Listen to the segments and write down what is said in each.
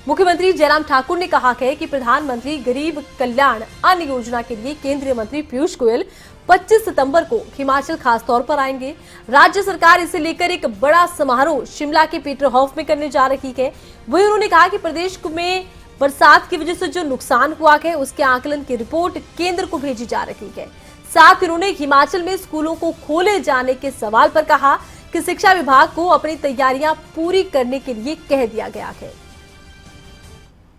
मुख्यमंत्री जयराम ठाकुर ने कहा है कि प्रधानमंत्री गरीब कल्याण अन्न योजना के लिए केंद्रीय मंत्री पीयूष गोयल 25 सितंबर को हिमाचल खास तौर पर आएंगे। राज्य सरकार इसे लेकर एक बड़ा समारोह शिमला के पीटरहॉफ में करने जा रही है। वहीं उन्होंने कहा कि प्रदेश में बरसात की वजह से जो नुकसान हुआ है उसके आकलन की रिपोर्ट केंद्र को भेजी जा रही है। साथ ही उन्होंने हिमाचल में स्कूलों को खोले जाने के सवाल पर कहा कि शिक्षा विभाग को अपनी तैयारियां पूरी करने के लिए कह दिया गया है।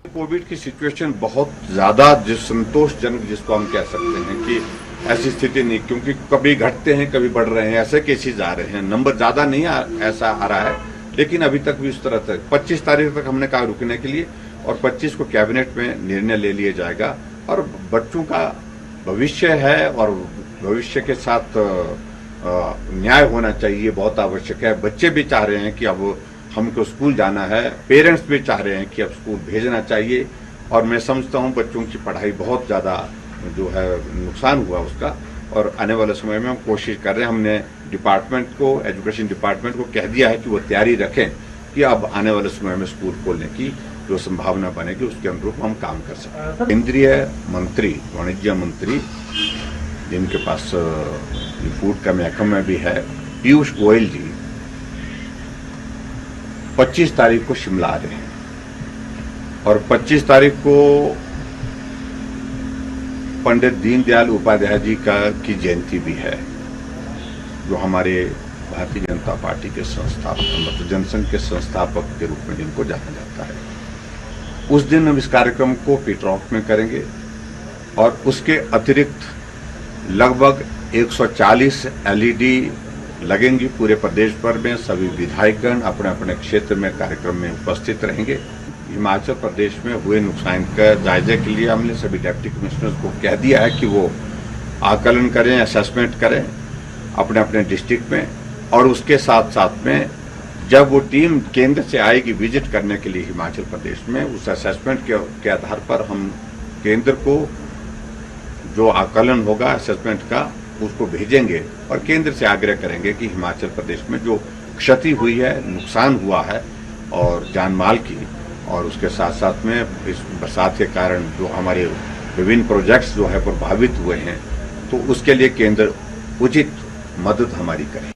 कोविड की सिचुएशन बहुत ज्यादा संतोषजनक जिसको हम कह सकते हैं कि ऐसी स्थिति नहीं, क्योंकि कभी घटते हैं कभी बढ़ रहे हैं, ऐसे केसेस आ रहे हैं, नंबर ज्यादा नहीं ऐसा आ रहा है, लेकिन अभी तक भी उस तरह तक 25 तारीख तक हमने कहा रुकने के लिए और 25 को कैबिनेट में निर्णय ले लिया जाएगा। और बच्चों का भविष्य है और भविष्य के साथ न्याय होना चाहिए, बहुत आवश्यक है। बच्चे भी चाह रहे हैं कि अब हमको स्कूल जाना है, पेरेंट्स भी चाह रहे हैं कि अब स्कूल भेजना चाहिए। और मैं समझता हूं बच्चों की पढ़ाई बहुत ज्यादा जो है नुकसान हुआ उसका, और आने वाले समय में हम कोशिश कर रहे हैं। हमने डिपार्टमेंट को, एजुकेशन डिपार्टमेंट को कह दिया है कि वो तैयारी रखें कि अब आने वाले समय में स्कूल खोलने की जो संभावना बनेगी उसके अनुरूप हम काम कर सकते हैं। केंद्रीय मंत्री, वाणिज्य मंत्री जिनके पास फूड का महकमा भी है, पीयूष गोयल जी 25 तारीख को शिमला आ रहे हैं और 25 तारीख को पंडित दीनदयाल उपाध्याय जी की जयंती भी है, जो हमारे भारतीय जनता पार्टी के संस्थापक, मतलब जनसंघ के संस्थापक के रूप में जिनको जाना जाता है। उस दिन हम इस कार्यक्रम को पीटरहॉफ में करेंगे और उसके अतिरिक्त लगभग 140 एलईडी लगेंगी पूरे प्रदेश भर में। सभी विधायकगण अपने अपने क्षेत्र में कार्यक्रम में उपस्थित रहेंगे। हिमाचल प्रदेश में हुए नुकसान का जायजे के लिए हमने सभी डिप्टी कमिश्नर्स को कह दिया है कि वो आकलन करें, असेसमेंट करें अपने अपने डिस्ट्रिक्ट में, और उसके साथ साथ में जब वो टीम केंद्र से आएगी विजिट करने के लिए हिमाचल प्रदेश में, उस असेसमेंट के आधार पर हम केंद्र को जो आकलन होगा असेसमेंट का उसको भेजेंगे और केंद्र से आग्रह करेंगे कि हिमाचल प्रदेश में जो क्षति हुई है, नुकसान हुआ है और जान माल की, और उसके साथ साथ में इस बरसात के कारण जो हमारे विभिन्न प्रोजेक्ट्स जो है प्रभावित हुए हैं, तो उसके लिए केंद्र उचित मदद हमारी करे।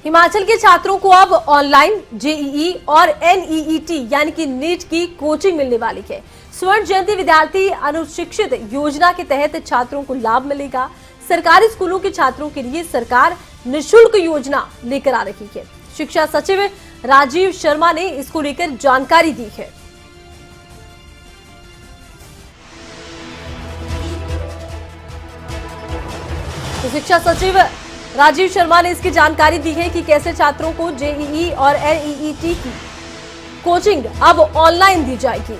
हिमाचल के छात्रों को अब ऑनलाइन जेईई और एनईईटी यानी कि नीट की कोचिंग मिलने वाली है। स्वर्ण जयंती विद्यार्थी अनुशिक्षित योजना के तहत छात्रों को लाभ मिलेगा। सरकारी स्कूलों के छात्रों के लिए सरकार निःशुल्क योजना लेकर आ रही है। शिक्षा सचिव राजीव शर्मा ने इसको लेकर जानकारी दी है। तो शिक्षा सचिव राजीव शर्मा ने इसकी जानकारी दी है कि कैसे छात्रों को जेईई और एनईईटी की कोचिंग अब ऑनलाइन दी जाएगी।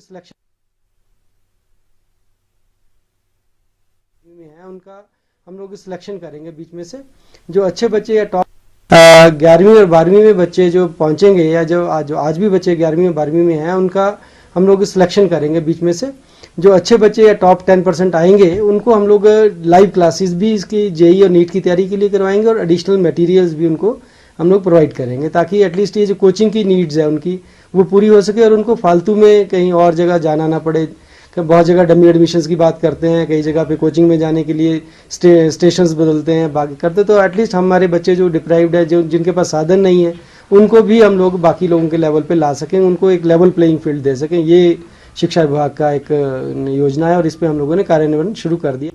सिलेक्शन में है उनका हम लोग सिलेक्शन करेंगे बीच में से जो अच्छे बच्चे या टॉप 11वीं और 12वीं में बच्चे जो पहुंचेंगे या जो आज भी बच्चे 11वीं और 12वीं में हैं उनका हम लोग सिलेक्शन करेंगे बीच में से जो अच्छे बच्चे या टॉप 10% आएंगे उनको हम लोग लाइव क्लासेस भी इसकी जेईई और नीट की तैयारी के लिए करवाएंगे और एडिशनल मटेरियल्स भी उनको हम लोग प्रोवाइड करेंगे ताकि एटलीस्ट ये जो कोचिंग की नीड्स है उनकी वो पूरी हो सके और उनको फालतू में कहीं और जगह जाना ना पड़े। बहुत जगह डमी एडमिशन्स की बात करते हैं, कई जगह पे कोचिंग में जाने के लिए स्टेशंस बदलते हैं, बाकी करते, तो एटलीस्ट हमारे बच्चे जो डिप्राइव्ड है, जो जिनके पास साधन नहीं है, उनको भी हम लोग बाकी लोगों के लेवल पे ला सकें, उनको एक लेवल प्लेइंग फील्ड दे सकें। ये शिक्षा विभाग का एक योजना है और इस पर हम लोगों ने कार्यान्वयन शुरू कर दिया।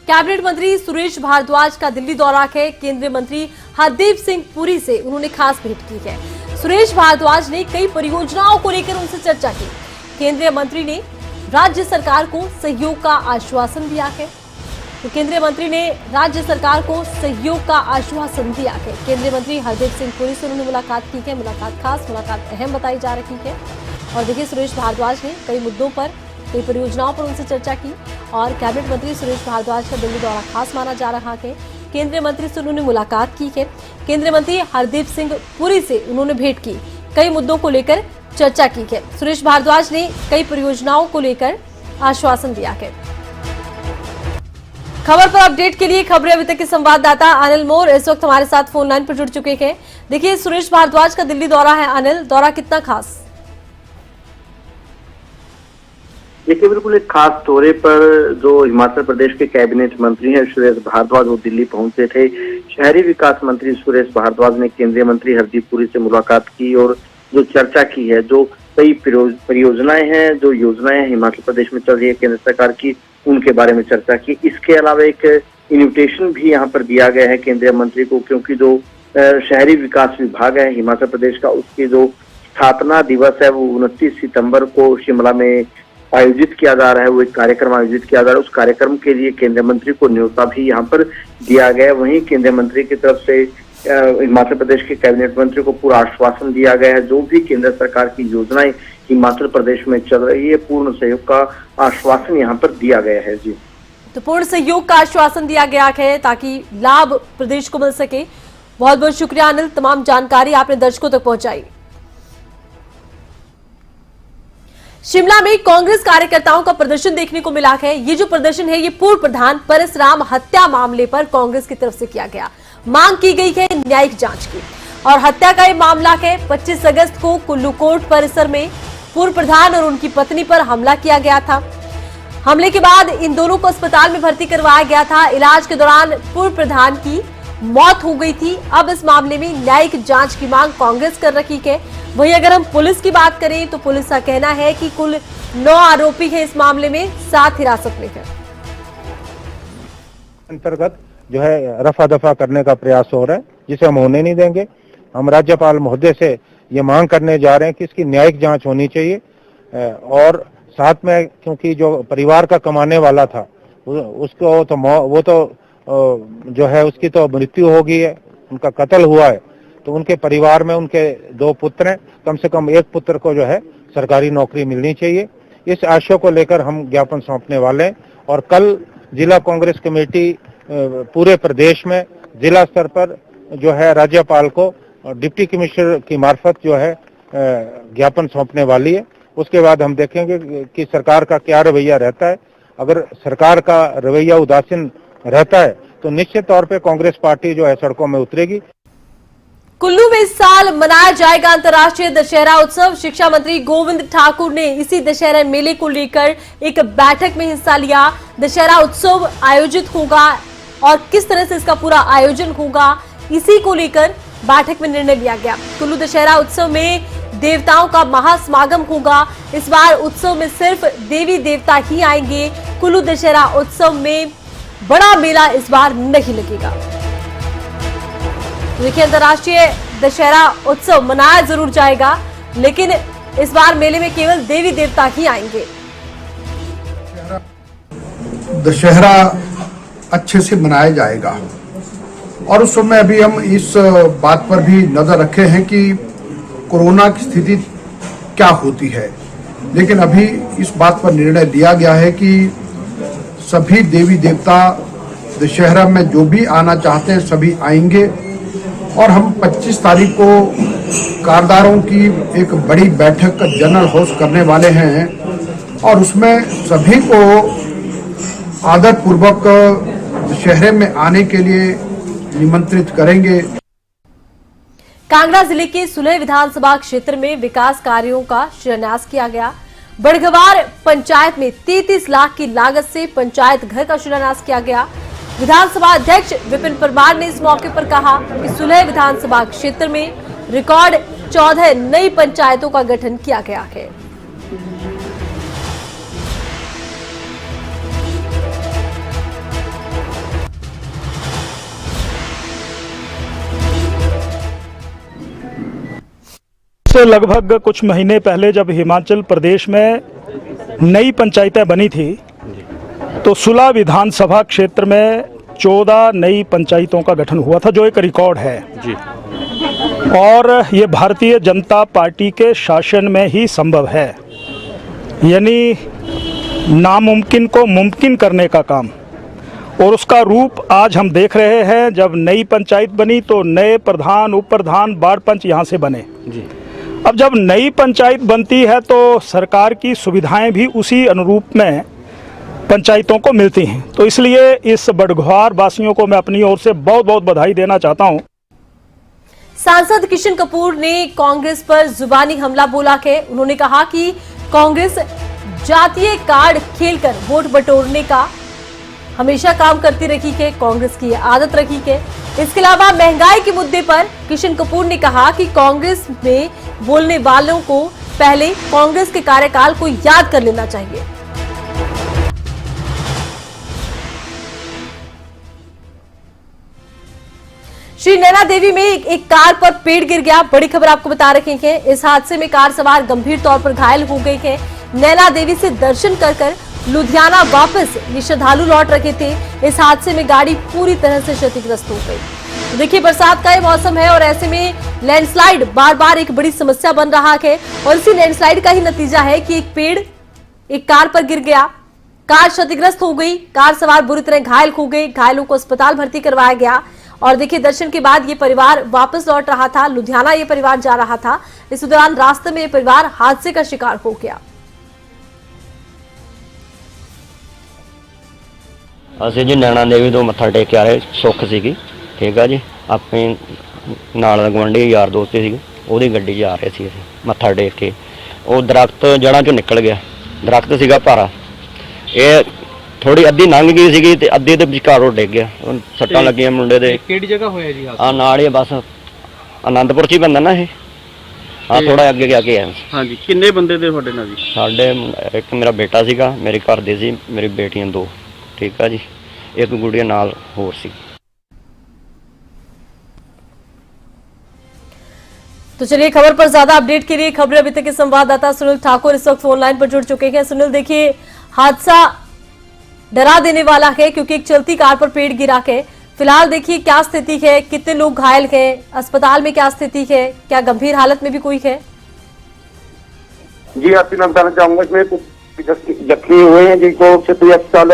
कैबिनेट मंत्री सुरेश भारद्वाज का दिल्ली दौरा है। केंद्रीय मंत्री हरदीप सिंह पुरी से उन्होंने खास भेंट की है। सुरेश भारद्वाज ने कई परियोजनाओं को लेकर उनसे चर्चा की। केंद्रीय मंत्री ने राज्य सरकार को सहयोग का आश्वासन दिया है। तो केंद्रीय मंत्री ने राज्य सरकार को सहयोग का आश्वासन दिया है। केंद्रीय मंत्री हरदीप सिंह पुरी से उन्होंने मुलाकात की है। मुलाकात खास, मुलाकात अहम बताई जा रही है। और देखिए, सुरेश भारद्वाज ने कई मुद्दों पर, कई परियोजनाओं पर उनसे चर्चा की और कैबिनेट मंत्री सुरेश भारद्वाज का दिल्ली दौरा खास माना जा रहा है। केंद्रीय मंत्री से उन्होंने मुलाकात की है। केंद्रीय मंत्री हरदीप सिंह पुरी से उन्होंने भेंट की, कई मुद्दों को लेकर चर्चा की है। सुरेश भारद्वाज ने कई परियोजनाओं को लेकर आश्वासन दिया है। खबर पर अपडेट के लिए खबरें अभी तक के संवाददाता अनिल मोर इस वक्त हमारे साथ फोन लाइन पर जुड़ चुके हैं। देखिए, सुरेश भारद्वाज का दिल्ली दौरा है। अनिल, दौरा कितना खास? देखिए, बिल्कुल एक खास दौरे पर जो हिमाचल प्रदेश के कैबिनेट मंत्री हैं सुरेश भारद्वाज, वो दिल्ली पहुंचे थे। शहरी विकास मंत्री सुरेश भारद्वाज ने केंद्रीय मंत्री हरदीप पुरी से मुलाकात की और जो चर्चा की है, जो कई परियोजनाएं हैं, जो योजनाएं हिमाचल प्रदेश में चल रही है केंद्र सरकार की, उनके बारे में चर्चा की। इसके अलावा एक इन्विटेशन भी यहाँ पर दिया गया है केंद्रीय मंत्री को, क्योंकि जो शहरी विकास विभाग है हिमाचल प्रदेश का, उसकी जो स्थापना दिवस है वो 29 सितंबर को शिमला में आयोजित किया जा रहा है। वो एक कार्यक्रम आयोजित किया जा रहा है। उस कार्यक्रम के लिए केंद्रीय मंत्री को न्योता भी यहाँ पर दिया गया है। वहीं केंद्रीय मंत्री की तरफ से हिमाचल प्रदेश के कैबिनेट मंत्री को पूरा आश्वासन दिया गया है। जो भी केंद्र सरकार की योजनाएं हिमाचल प्रदेश में चल रही है, पूर्ण सहयोग का आश्वासन यहाँ पर दिया गया है। जी, तो पूर्ण सहयोग का आश्वासन दिया गया है ताकि लाभ प्रदेश को मिल सके। बहुत बहुत शुक्रिया अनिल, तमाम जानकारी आपने दर्शकों तक पहुंचाई। शिमला में कांग्रेस कार्यकर्ताओं का प्रदर्शन देखने को मिला है। ये जो प्रदर्शन है, ये पूर्व प्रधान परसराम हत्या मामले पर कांग्रेस की तरफ से किया गया। मांग की गई है न्यायिक जांच की, और हत्या का ये मामला है 25 अगस्त को कुल्लू कोर्ट परिसर में पूर्व प्रधान और उनकी पत्नी पर हमला किया गया था। हमले के बाद इन दोनों को अस्पताल में भर्ती करवाया गया था। इलाज के दौरान पूर्व प्रधान की मौत हो गई थी। अब इस मामले में न्यायिक जांच की मांग कांग्रेस कर रही है। वहीं अगर हम पुलिस की बात करें तो पुलिस का कहना है कि कुल 9 आरोपी हैं इस मामले में, 7 हिरासत में हैं। अंतर्गत जो है रफा दफा करने का प्रयास हो रहा है, जिसे हम होने नहीं देंगे। हम राज्यपाल महोदय से ये मांग करने जा रहे हैं कि इसकी न्यायिक जांच होनी चाहिए, और साथ में क्योंकि जो परिवार का कमाने वाला था उसको तो वो तो जो है उसकी तो मृत्यु हो गई है, उनका कत्ल हुआ है। तो उनके परिवार में उनके 2 पुत्र हैं, कम से कम एक पुत्र को जो है सरकारी नौकरी मिलनी चाहिए। इस आशय को लेकर हम ज्ञापन सौंपने वाले हैं, और कल जिला कांग्रेस कमेटी पूरे प्रदेश में जिला स्तर पर जो है राज्यपाल को डिप्टी कमिश्नर की मार्फत जो है ज्ञापन सौंपने वाली है। उसके बाद हम देखेंगे कि सरकार का क्या रवैया रहता है। अगर सरकार का रवैया उदासीन रहता है तो निश्चित तौर पे कांग्रेस पार्टी जो है सड़कों में उतरेगी। कुल्लू में इस साल मनाया जाएगा अंतर्राष्ट्रीय दशहरा उत्सव। शिक्षा मंत्री गोविंद ठाकुर ने इसी दशहरा मेले को लेकर एक बैठक में हिस्सा लिया। दशहरा उत्सव आयोजित होगा और किस तरह से इसका पूरा आयोजन होगा, इसी को लेकर बैठक में निर्णय लिया गया। कुल्लू दशहरा उत्सव में देवताओं का महासमागम होगा। इस बार उत्सव में सिर्फ देवी देवता ही आएंगे। कुल्लू दशहरा उत्सव में बड़ा मेला इस बार नहीं लगेगा। देखिए, अंतर्राष्ट्रीय दशहरा उत्सव मनाया जरूर जाएगा, लेकिन इस बार मेले में केवल देवी देवता ही आएंगे। दशहरा अच्छे से मनाया जाएगा, और उस समय अभी हम इस बात पर भी नजर रखे हैं कि कोरोना की स्थिति क्या होती है। लेकिन अभी इस बात पर निर्णय लिया गया है कि सभी देवी देवता दशहरा में जो भी आना चाहते हैं सभी आएंगे, और हम 25 तारीख को कारदारों की एक बड़ी बैठक जनरल हाउस करने वाले हैं, और उसमें सभी को आदर पूर्वक दशहरे में आने के लिए निमंत्रित करेंगे। कांगड़ा जिले के सुलह विधानसभा क्षेत्र में विकास कार्यों का शिलान्यास किया गया। बड़गवार पंचायत में 33 लाख की लागत से पंचायत घर का शिलान्यास किया गया। विधानसभा अध्यक्ष विपिन परमार ने इस मौके पर कहा कि सुलह विधानसभा क्षेत्र में रिकॉर्ड 14 नई पंचायतों का गठन किया गया है। से लगभग कुछ महीने पहले जब हिमाचल प्रदेश में नई पंचायतें बनी थी, तो सुलह विधानसभा क्षेत्र में 14 नई पंचायतों का गठन हुआ था, जो एक रिकॉर्ड है जी। और ये भारतीय जनता पार्टी के शासन में ही संभव है, यानी नामुमकिन को मुमकिन करने का काम। और उसका रूप आज हम देख रहे हैं। जब नई पंचायत बनी तो नए प्रधान, उप प्रधान, वार्ड पंच यहाँ से बने जी। अब जब नई पंचायत बनती है तो सरकार की सुविधाएं भी उसी अनुरूप में पंचायतों को मिलती हैं। तो इसलिए इस बड़घार वासियों को मैं अपनी ओर से बहुत बहुत बधाई देना चाहता हूं। सांसद किशन कपूर ने कांग्रेस पर जुबानी हमला बोला है। उन्होंने कहा कि कांग्रेस जातीय कार्ड खेलकर वोट बटोरने का हमेशा काम करती रही है, कांग्रेस की आदत रही है। इसके अलावा महंगाई के मुद्दे पर किशन कपूर ने कहा कि कांग्रेस में बोलने वालों को पहले कांग्रेस के कार्यकाल को याद कर लेना चाहिए। श्री नैना देवी में एक कार पर पेड़ गिर गया। बड़ी खबर आपको बता रहे हैं। इस हादसे में कार सवार गंभीर तौर पर घायल हो गए हैं। नैना देवी से दर्शन कर लुधियाना वापस ये श्रद्धालु लौट रहे थे। इस हादसे में गाड़ी पूरी तरह से क्षतिग्रस्त हो गई। तो देखिए, बरसात का ये मौसम है और ऐसे में लैंडस्लाइड बार बार एक बड़ी समस्या बन रहा है और इसी लैंडस्लाइड का ही नतीजा है कि एक पेड़ एक कार पर गिर गया, कार क्षतिग्रस्त हो गई, कार सवार बुरी तरह घायल हो गए। घायलों को अस्पताल भर्ती करवाया गया और देखिए, दर्शन के बाद ये परिवार वापस लौट रहा था। लुधियाना ये परिवार जा रहा था। इस दौरान रास्ते में ये परिवार हादसे का शिकार हो गया। ਅਸੀਂ ਜੀ ਨੈਣਾ ਦੇਵੀ ਤੋਂ ਮੱਥਾ ਟੇਕ ਕੇ ਆ ਰਹੇ, ਸੁੱਖ ਸੀਗੀ, ਠੀਕ ਆ ਜੀ। ਆਪਣੇ ਨਾਲ ਦਾ ਗੁਆਂਢੀ ਯਾਰ ਦੋਸਤ ਸੀਗੇ, ਉਹਦੀ ਗੱਡੀ 'ਚ ਆ ਰਹੇ ਸੀ ਅਸੀਂ ਮੱਥਾ ਟੇਕ ਕੇ। ਉਹ ਦਰਖਤ ਜੜ੍ਹਾਂ 'ਚੋਂ ਨਿਕਲ ਗਿਆ, ਦਰਖਤ ਸੀਗਾ ਭਾਰਾ, ਇਹ ਥੋੜੀ ਅੱਧੀ ਲੰਘ ਗਈ ਸੀਗੀ ਤੇ ਅੱਧੀ ਦੇ ਵਿਚਕਾਰੋਂ ਡਿੱਗ ਗਿਆ। ਸੱਟਾਂ ਲੱਗੀਆਂ ਮੁੰਡੇ ਦੇ। ਕਿਹੜੀ ਜਗ੍ਹਾ ਹੋਇਆ ਜੀ ਹਾਦਸਾ? ਆ ਨਾਲ ਹੀ ਬਸ ਆਨੰਦਪੁਰ 'ਚ ਹੀ ਪੈਂਦਾ ਨਾ ਇਹ, ਆ ਥੋੜਾ ਅੱਗੇ ਜਾ ਕੇ ਆ। ਹਾਂਜੀ, ਕਿੰਨੇ ਬੰਦੇ ਦੇ ਤੁਹਾਡੇ ਨਾਲ ਜੀ? ਸਾਡੇ ਇੱਕ ਮੇਰਾ ਬੇਟਾ ਸੀਗਾ, ਮੇਰੇ ਘਰ ਦੇ ਸੀ, ਮੇਰੀ ਬੇਟੀਆਂ ਦੋ, ठीक है जी, एक गुड़िया नाल होर सी। तो चलिए, खबर पर ज्यादा अपडेट के लिए खबरें अभी तक के संवाददाता सुनील ठाकुर इस वक्त फोन लाइन पर जुड़ चुके हैं। सुनील, देखिए, हादसा डरा देने वाला है क्योंकि एक चलती कार पर पेड़ गिरा है। फिलहाल देखिए क्या स्थिति है, कितने लोग घायल हैं, अस्पताल में क्या स्थिति है, क्या गंभीर हालत में भी कोई है? जी, आपसे मैं बताना चाहूंगा इसमें कुछ जख्मी हुए हैं जिनको क्षेत्रीय अस्पताल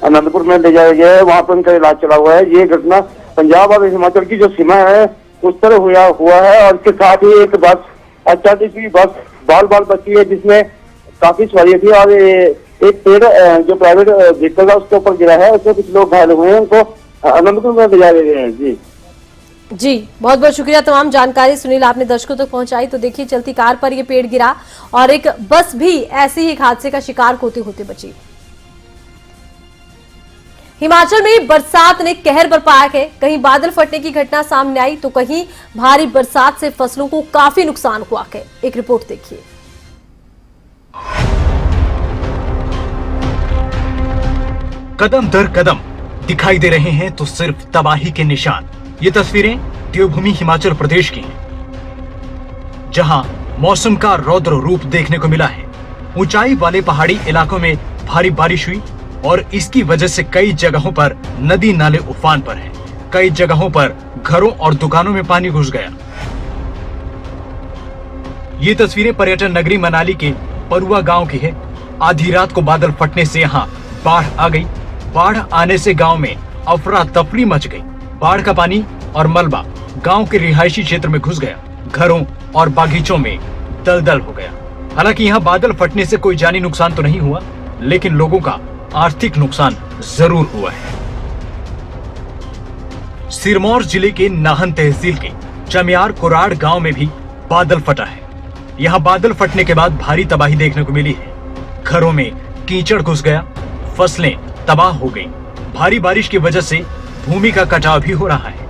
आनंदपुर में ले जाया गया है, वहां पर उनका इलाज चला हुआ है। ये घटना पंजाब और हिमाचल की जो सीमा है उस तरह हुआ है और इसके साथ ही एक बस, अचानक बस बाल बची है जिसमें काफी सवारी थी और एक पेड़ जो प्राइवेट व्हीकल है उसके ऊपर गिरा है, उसमें कुछ लोग घायल हुए हैं, उनको आनंदपुर में ले जाए गए हैं। जी, बहुत बहुत शुक्रिया तमाम जानकारी सुनील आपने दर्शकों तक पहुंचाई। तो देखिए, चलती कार पर ये पेड़ गिरा और एक बस भी ऐसे ही एक हादसे का शिकार होते होते बची। हिमाचल में बरसात ने कहर बरपाया है। कहीं बादल फटने की घटना सामने आई तो कहीं भारी बरसात से फसलों को काफी नुकसान हुआ है। एक रिपोर्ट देखिए। कदम दर कदम दिखाई दे रहे हैं तो सिर्फ तबाही के निशान। ये तस्वीरें देवभूमि हिमाचल प्रदेश की हैं, जहां मौसम का रौद्र रूप देखने को मिला है। ऊंचाई वाले पहाड़ी इलाकों में भारी बारिश हुई और इसकी वजह से कई जगहों पर नदी नाले उफान पर हैं। कई जगहों पर घरों और दुकानों में पानी घुस गया। ये तस्वीरें पर्यटन नगरी मनाली के परुआ गांव की है। आधी रात को बादल फटने से यहाँ बाढ़ आ गई। बाढ़ आने से गांव में अफरा तफरी मच गई। बाढ़ का पानी और मलबा गांव के रिहायशी क्षेत्र में घुस गया। घरों और बागीचों में दलदल हो गया। हालांकि यहाँ बादल फटने से कोई जानी नुकसान तो नहीं हुआ, लेकिन लोगों का आर्थिक नुकसान जरूर हुआ है। सिरमौर जिले के नाहन तहसील के चमियार कोराड़ गांव में भी बादल फटा है। यहाँ बादल फटने के बाद भारी तबाही देखने को मिली है। घरों में कीचड़ घुस गया, फसलें तबाह हो गई। भारी बारिश की वजह से भूमि का कटाव भी हो रहा है।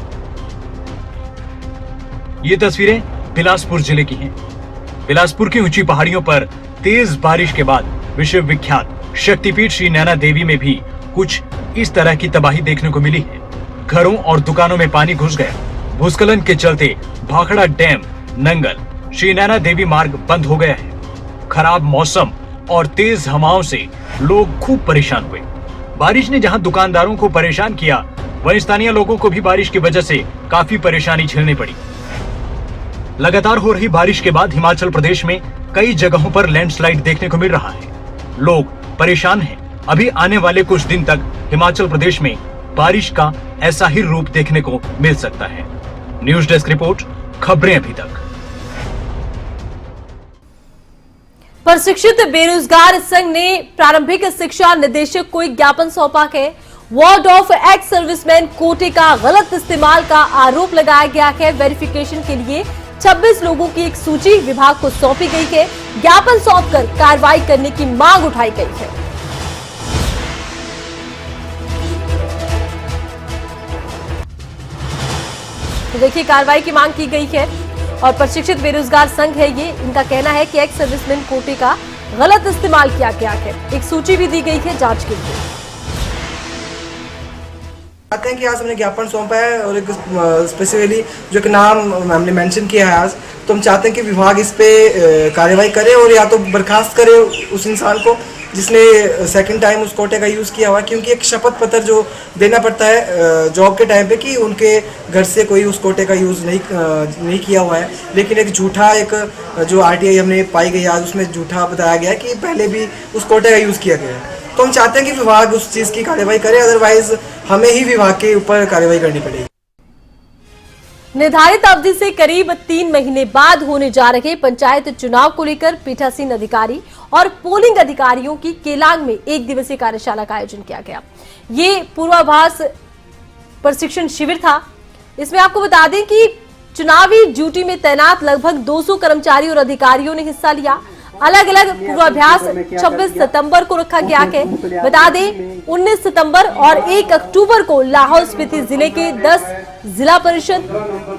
ये तस्वीरें बिलासपुर जिले की हैं। बिलासपुर की ऊंची पहाड़ियों पर तेज बारिश के बाद विश्व विख्यात शक्तिपीठ श्री नैना देवी में भी कुछ इस तरह की तबाही देखने को मिली है। घरों और दुकानों में पानी घुस गया। भूस्खलन के चलते भाखड़ा डैम, नंगल, श्री नैना देवी मार्ग बंद हो गया है। खराब मौसम और तेज हवाओं से लोग खूब परेशान हुए। बारिश ने जहां दुकानदारों को परेशान किया, वहीं स्थानीय लोगों को भी बारिश की वजह से काफी परेशानी झेलनी पड़ी। लगातार हो रही बारिश के बाद हिमाचल प्रदेश में कई जगहों पर लैंडस्लाइड देखने को मिल रहा है। लोग परेशान हैं। अभी आने वाले कुछ दिन तक हिमाचल प्रदेश में बारिश का ऐसा ही रूप देखने को मिल सकता है। न्यूज डेस्क रिपोर्ट, खबरें अभी तक। प्रशिक्षित बेरोजगार संघ ने प्रारंभिक शिक्षा निदेशक को एक ज्ञापन सौंपा है। वार्ड ऑफ एक्स सर्विसमैन कोटे का गलत इस्तेमाल का आरोप लगाया गया है। वेरिफिकेशन के लिए 26 लोगों की एक सूची विभाग को सौंपी गई है। ज्ञापन सौंपकर कार्रवाई करने की मांग उठाई गई है। तो देखिए, कार्रवाई की मांग की गई है और प्रशिक्षित बेरोजगार संघ है ये, इनका कहना है कि एक्स सर्विसमैन कोटे का गलत इस्तेमाल किया गया है। एक सूची भी दी गई है जांच के लिए। चाहते हैं कि आज हमने ज्ञापन सौंपा है और एक स्पेसिफिकली जो एक नाम हमने मेंशन किया है आज, तो हम चाहते हैं कि विभाग इस पे कार्रवाई करे और या तो बर्खास्त करे उस इंसान को जिसने सेकंड टाइम उस कोटे का यूज़ किया हुआ, क्योंकि एक शपथ पत्र जो देना पड़ता है जॉब के टाइम पे कि उनके घर से कोई उस कोटे का यूज़ नहीं किया हुआ है, लेकिन एक झूठा एक जो RTI हमने पाई गई आज उसमें झूठा बताया गया कि पहले भी उस कोटे का यूज़ किया गया है। तो हम चाहते हैं कि विभाग उस चीज़ की कार्रवाई करे, अदरवाइज हमें ही विभाग के ऊपर कार्रवाई करनी पड़ेगी। निर्धारित अवधि से करीब 3 महीने बाद होने जा रहे पंचायत चुनाव को लेकर पीठासीन अधिकारी और पोलिंग अधिकारियों की केलांग में 1 दिवसीय कार्यशाला का आयोजन किया गया। ये पूर्वाभास प्रशिक्षण शिविर था। इसमें आपको बता दें कि चुनावी ड्यूटी में तैनात लगभग 200 कर्मचारी और अधिकारियों ने हिस्सा लिया। अलग अलग पूर्वाभ्यास 26 सितंबर को रखा गया है। बता दें 19 सितंबर और 1 अक्टूबर को लाहौल स्पीति जिले के 10 जिला परिषद,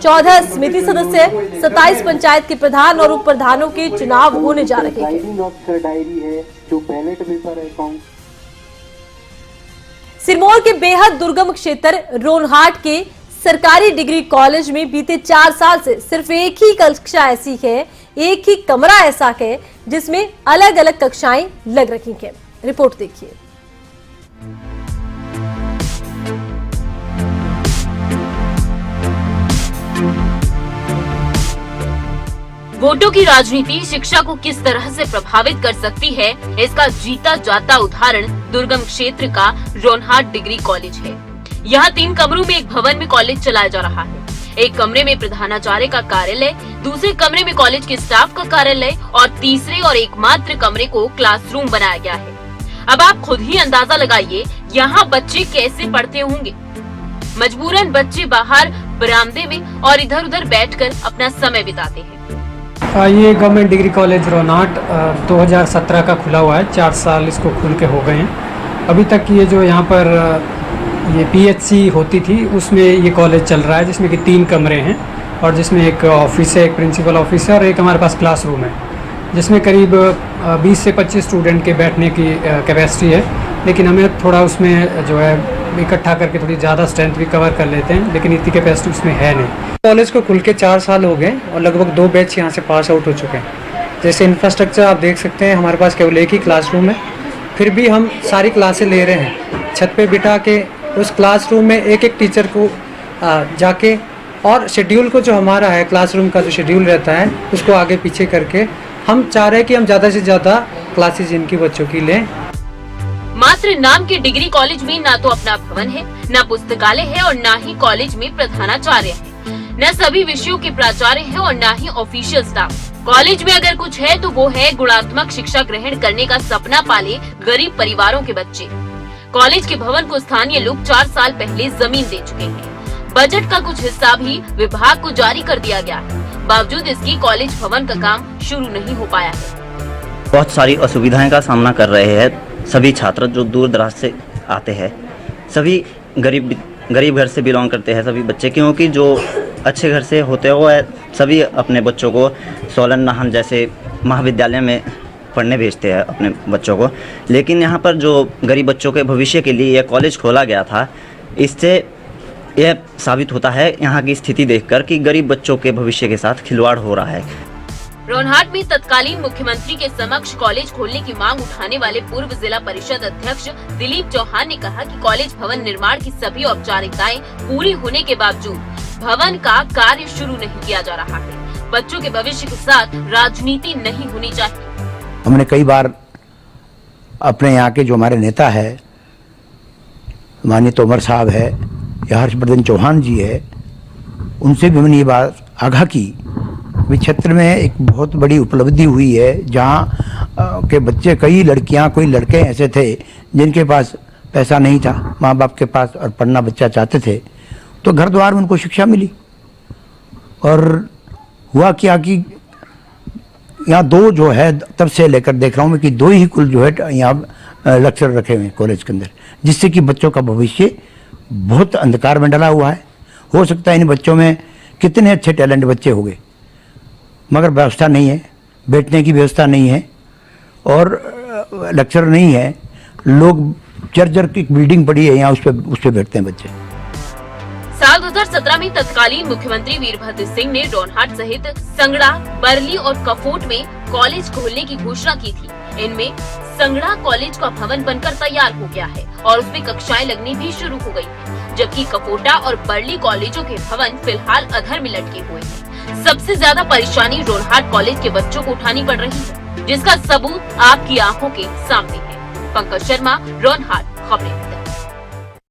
14 समिति सदस्य, 27 पंचायत के प्रधान और उप प्रधानों के चुनाव होने जा रहे हैं। सिरमौर के बेहद दुर्गम क्षेत्र रोनहाट के सरकारी डिग्री कॉलेज में बीते 4 साल से सिर्फ एक ही कक्षा ऐसी है, एक ही कमरा ऐसा है जिसमें अलग अलग कक्षाएं लग रही हैं। रिपोर्ट देखिए। वोटों की राजनीति शिक्षा को किस तरह से प्रभावित कर सकती है, इसका जीता जाता उदाहरण दुर्गम क्षेत्र का रोनहाट डिग्री कॉलेज है। यहाँ 3 कमरों में एक भवन में कॉलेज चलाया जा रहा है। एक कमरे में प्रधानाचार्य का कार्यालय, दूसरे कमरे में कॉलेज के स्टाफ का कार्यालय और तीसरे और एकमात्र कमरे को क्लासरूम बनाया गया है। अब आप खुद ही अंदाजा लगाइए यहाँ बच्चे कैसे पढ़ते होंगे। मजबूरन बच्चे बाहर बरामदे में और इधर उधर बैठकर अपना समय बिताते हैं। ये गवर्नमेंट डिग्री कॉलेज रोनहाट 2017 का खुला हुआ है। 4 साल इसको खुल के हो गए हैं। अभी तक ये जो यहाँ पर ये PHC होती थी उसमें ये कॉलेज चल रहा है, जिसमें कि 3 कमरे हैं और जिसमें एक ऑफिस है, एक प्रिंसिपल ऑफिस है और एक हमारे पास क्लासरूम है, जिसमें करीब 20 से 25 स्टूडेंट के बैठने की कैपेसिटी है। लेकिन हमें थोड़ा उसमें जो है इकट्ठा करके थोड़ी ज़्यादा स्ट्रेंथ भी कवर कर लेते हैं, लेकिन इतनी कैपेसिटी उसमें है नहीं। कॉलेज को खुल के 4 साल हो गए और लगभग 2 बैच यहाँ से पास आउट हो चुके हैं। जैसे इंफ्रास्ट्रक्चर आप देख सकते हैं, हमारे पास केवल एक ही क्लासरूम है, फिर भी हम सारी क्लासें ले रहे हैं। छत पे बिठा के उस क्लासरूम में एक एक टीचर को जाके और शेड्यूल को जो हमारा है क्लासरूम का जो शेड्यूल रहता है उसको आगे पीछे करके हम चाह रहे हैं कि हम ज़्यादा से ज़्यादा क्लासेज इनकी बच्चों की लें। मात्र नाम के डिग्री कॉलेज में ना तो अपना भवन है, ना पुस्तकालय है और ना ही कॉलेज में प्रधानाचार्य है, न सभी विषयों के प्राचार्य हैं और ना ही ऑफिशियल स्टाफ। कॉलेज में अगर कुछ है तो वो है गुणात्मक शिक्षा ग्रहण करने का सपना पाले गरीब परिवारों के बच्चे। कॉलेज के भवन को स्थानीय लोग 4 साल पहले जमीन दे चुके हैं। बजट का कुछ हिस्सा भी विभाग को जारी कर दिया गया है, बावजूद इसकी कॉलेज भवन का काम शुरू नहीं हो पाया है। बहुत सारी असुविधाएं का सामना कर रहे हैं सभी छात्र जो दूर दराज से आते हैं। सभी गरीब घर से बिलोंग करते हैं सभी बच्चे, क्योंकि जो अच्छे घर से होते हैं वो सभी अपने बच्चों को सोलन नाहन जैसे महाविद्यालय में पढ़ने भेजते हैं अपने बच्चों को। लेकिन यहाँ पर जो गरीब बच्चों के भविष्य के लिए यह कॉलेज खोला गया था, इससे यह साबित होता है यहाँ की स्थिति देखकर कि गरीब बच्चों के भविष्य के साथ खिलवाड़ हो रहा है। रोनहाट में तत्कालीन मुख्यमंत्री के समक्ष कॉलेज खोलने की मांग उठाने वाले पूर्व जिला परिषद अध्यक्ष दिलीप चौहान ने कहा कि कॉलेज भवन निर्माण की सभी औपचारिकताएं पूरी होने के बावजूद भवन का कार्य शुरू नहीं किया जा रहा है। बच्चों के भविष्य के साथ राजनीति नहीं होनी चाहिए। हमने कई बार अपने यहाँ के जो हमारे नेता है, माननीय तोमर साहब है या हर्षवर्धन चौहान जी है, उनसे भी हमने ये बात आगाह की अभी क्षेत्र में एक बहुत बड़ी उपलब्धि हुई है, जहाँ के बच्चे, कई लड़कियाँ, कोई लड़के ऐसे थे जिनके पास पैसा नहीं था माँ बाप के पास और पढ़ना बच्चा चाहते थे, तो घर द्वार में उनको शिक्षा मिली। और हुआ क्या कि यहाँ दो जो है, तब से लेकर देख रहा हूँ मैं कि दो ही कुल जो है यहाँ लेक्चर रखे हुए हैं कॉलेज के अंदर, जिससे कि बच्चों का भविष्य बहुत अंधकार में डला हुआ है। हो सकता है इन बच्चों में कितने अच्छे टैलेंट बच्चे हो गए, मगर व्यवस्था नहीं है, बैठने की व्यवस्था नहीं है और लेक्चर नहीं है। लोग जर्जर की बिल्डिंग पड़ी है यहाँ, उस पर बैठते हैं बच्चे। साल 2017 में तत्कालीन मुख्यमंत्री वीरभद्र सिंह ने रोनहाट सहित संगड़ा, बरली और कफोट में कॉलेज खोलने की घोषणा की थी। इनमें संगड़ा कॉलेज का भवन बनकर तैयार हो गया है और उसमें कक्षाएं लगनी भी शुरू हो गई है, जबकि कफोटा और बरली कॉलेजों के भवन फिलहाल अधर में लटके हुए हैं। सबसे ज्यादा परेशानी रोनहाट कॉलेज के बच्चों को उठानी पड़ रही है, जिसका सबूत आपकी आंखों के सामने है। पंकज शर्मा, रोनहाट खबरें।